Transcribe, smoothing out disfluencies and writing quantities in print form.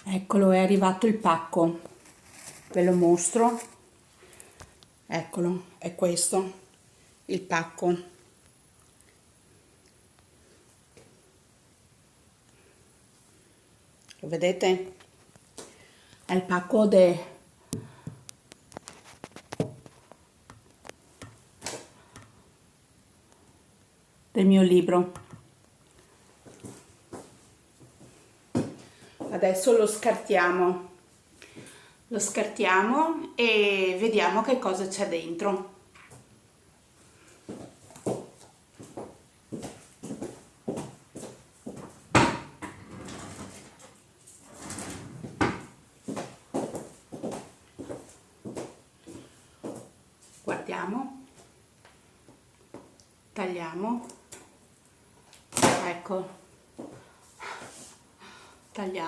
Eccolo, è arrivato il pacco, ve lo mostro. Eccolo, è questo il pacco. Lo vedete? È il pacco del mio libro. Adesso lo scartiamo e vediamo che cosa c'è dentro. Guardiamo, tagliamo, ecco, tagliamo.